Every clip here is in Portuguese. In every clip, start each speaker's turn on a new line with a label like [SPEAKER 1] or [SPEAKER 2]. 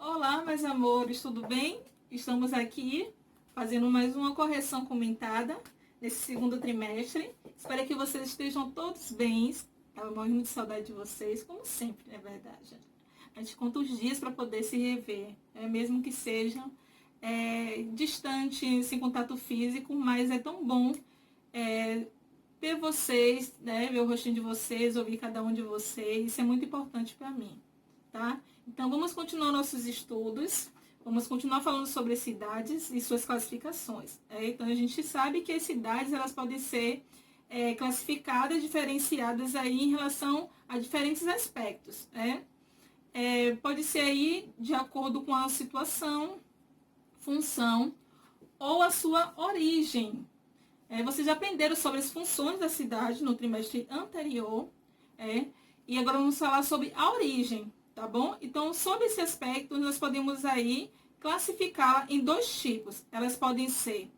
[SPEAKER 1] Olá, meus amores, tudo bem? Estamos aqui fazendo mais uma correção comentada nesse segundo trimestre. Espero que vocês estejam todos bem. Estava morrendo de saudade de vocês, como sempre, é verdade. A gente conta os dias para poder se rever, mesmo que sejam distantes, sem contato físico, mas é tão bom ver vocês, né, ver o rostinho de vocês, ouvir cada um de vocês. Isso é muito importante para mim, tá? Então, vamos continuar nossos estudos. Vamos continuar falando sobre as cidades e suas classificações. Então, a gente sabe que as cidades elas podem ser classificadas, diferenciadas aí em relação a diferentes aspectos. Pode ser aí de acordo com a situação, função ou a sua origem. Vocês já aprenderam sobre as funções da cidade no trimestre anterior, e agora vamos falar sobre a origem, tá bom? Então, sobre esse aspecto, nós podemos aí classificá-la em dois tipos. Elas podem ser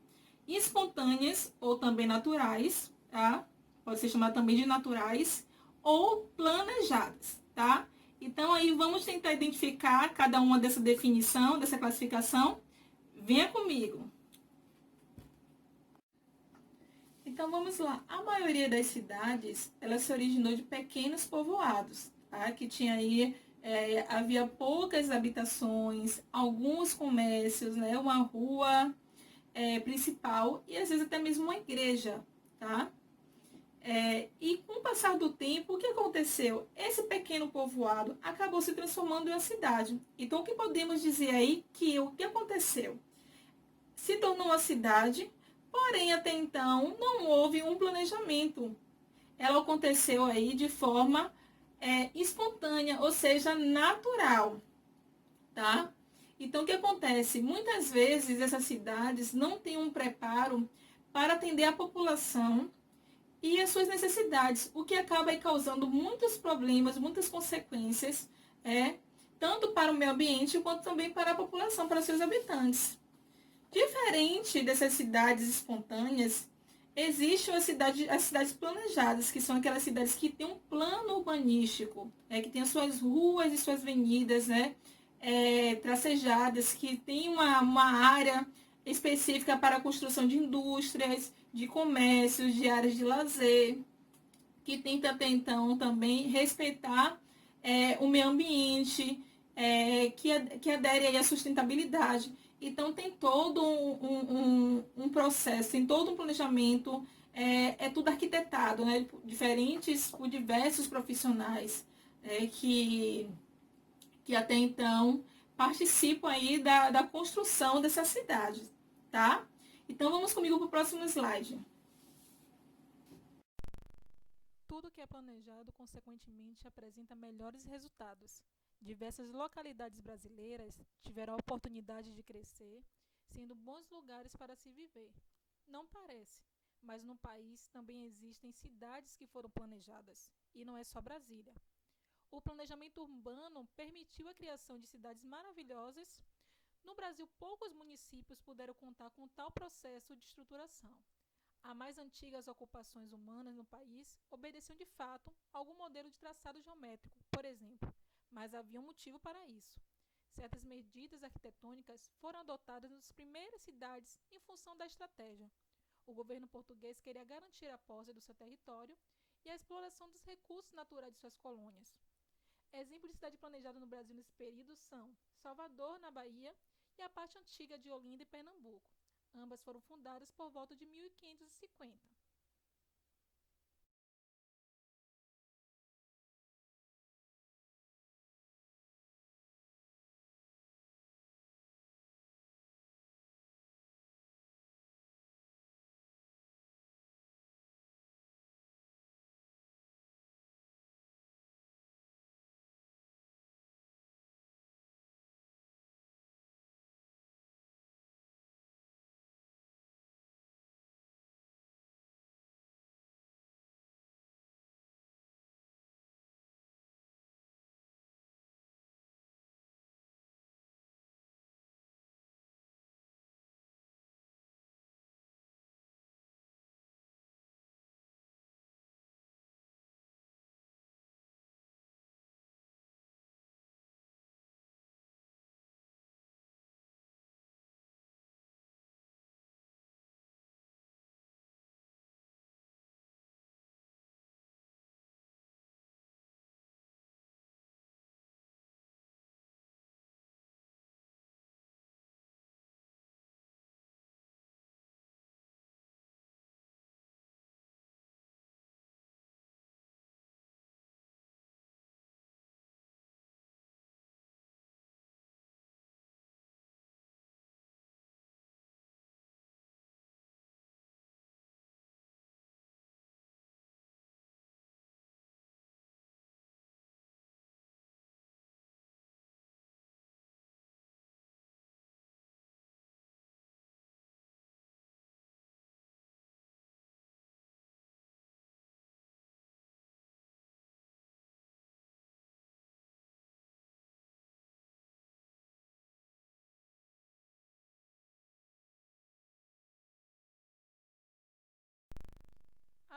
[SPEAKER 1] espontâneas ou também naturais, tá? Pode ser chamada também de naturais ou planejadas, tá? Então, aí vamos tentar identificar cada uma dessa definição, dessa classificação. Venha comigo. Então vamos lá. A maioria das cidades, ela se originou de pequenos povoados, tá? Que tinha aí, havia poucas habitações, alguns comércios, né? Uma rua principal e às vezes até mesmo uma igreja, tá? E com o passar do tempo, o que aconteceu? Esse pequeno povoado acabou se transformando em uma cidade. Então o que podemos dizer aí que o que aconteceu? Se tornou uma cidade, porém até então não houve um planejamento. Ela aconteceu aí de forma espontânea, ou seja, natural, tá? Então o que acontece? Muitas vezes essas cidades não têm um preparo para atender a população e as suas necessidades, o que acaba aí causando muitos problemas, muitas consequências, tanto para o meio ambiente quanto também para a população, para seus habitantes. Diferente dessas cidades espontâneas, existem as cidades planejadas, que são aquelas cidades que têm um plano urbanístico, que têm as suas ruas e suas avenidas, tracejadas, que tem uma área específica para a construção de indústrias, de comércios, de áreas de lazer, que tenta até então também respeitar o meio ambiente, que adere aí à sustentabilidade. Então tem todo um processo, tem todo um planejamento, tudo arquitetado, né, por diversos profissionais que até então participam aí da construção dessa cidade, tá? Então vamos comigo para o próximo slide.
[SPEAKER 2] Tudo que é planejado, consequentemente, apresenta melhores resultados. Diversas localidades brasileiras tiveram a oportunidade de crescer, sendo bons lugares para se viver. Não parece, mas no país também existem cidades que foram planejadas, e não é só Brasília. O planejamento urbano permitiu a criação de cidades maravilhosas. No Brasil, poucos municípios puderam contar com tal processo de estruturação. As mais antigas ocupações humanas no país obedeciam de fato a algum modelo de traçado geométrico, por exemplo, mas havia um motivo para isso. Certas medidas arquitetônicas foram adotadas nas primeiras cidades em função da estratégia. O governo português queria garantir a posse do seu território e a exploração dos recursos naturais de suas colônias. Exemplos de cidade planejada no Brasil nesse período são Salvador, na Bahia, e a parte antiga de Olinda e Pernambuco. Ambas foram fundadas por volta de 1550.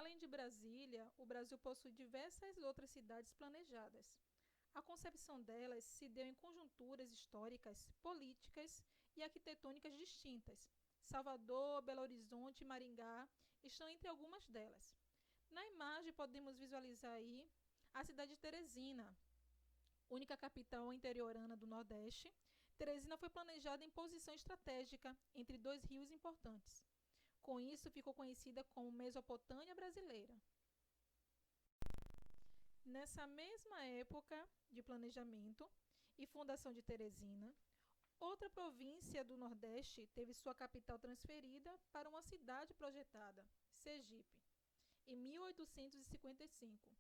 [SPEAKER 2] Além de Brasília, o Brasil possui diversas outras cidades planejadas. A concepção delas se deu em conjunturas históricas, políticas e arquitetônicas distintas. Salvador, Belo Horizonte e Maringá estão entre algumas delas. Na imagem podemos visualizar aí a cidade de Teresina, única capital interiorana do Nordeste. Teresina foi planejada em posição estratégica entre dois rios importantes. Com isso, ficou conhecida como Mesopotâmia brasileira. Nessa mesma época de planejamento e fundação de Teresina, outra província do Nordeste teve sua capital transferida para uma cidade projetada, Sergipe, em 1855.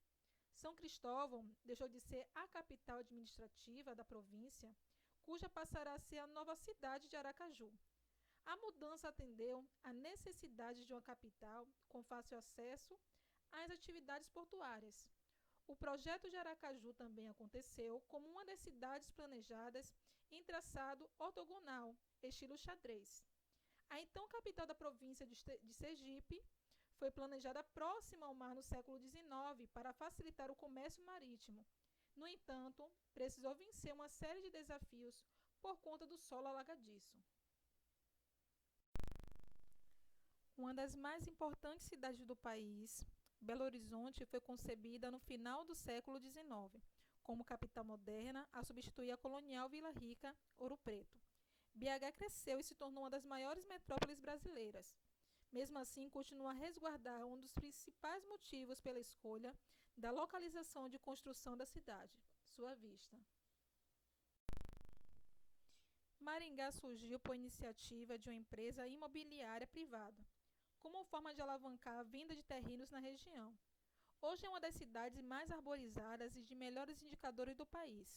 [SPEAKER 2] São Cristóvão deixou de ser a capital administrativa da província, cuja passará a ser a nova cidade de Aracaju. A mudança atendeu à necessidade de uma capital com fácil acesso às atividades portuárias. O projeto de Aracaju também aconteceu como uma das cidades planejadas em traçado ortogonal, estilo xadrez. A então capital da província de Sergipe foi planejada próxima ao mar no século XIX para facilitar o comércio marítimo. No entanto, precisou vencer uma série de desafios por conta do solo alagadiço. Uma das mais importantes cidades do país, Belo Horizonte, foi concebida no final do século XIX, como capital moderna a substituir a colonial Vila Rica, Ouro Preto. BH cresceu e se tornou uma das maiores metrópoles brasileiras. Mesmo assim, continua a resguardar um dos principais motivos pela escolha da localização de construção da cidade, sua vista. Maringá surgiu por iniciativa de uma empresa imobiliária privada, como forma de alavancar a venda de terrenos na região. Hoje é uma das cidades mais arborizadas e de melhores indicadores do país.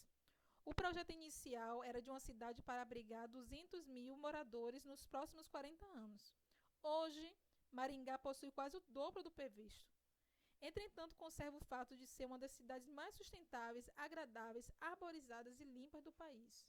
[SPEAKER 2] O projeto inicial era de uma cidade para abrigar 200 mil moradores nos próximos 40 anos. Hoje, Maringá possui quase o dobro do previsto. Entretanto, conserva o fato de ser uma das cidades mais sustentáveis, agradáveis, arborizadas e limpas do país.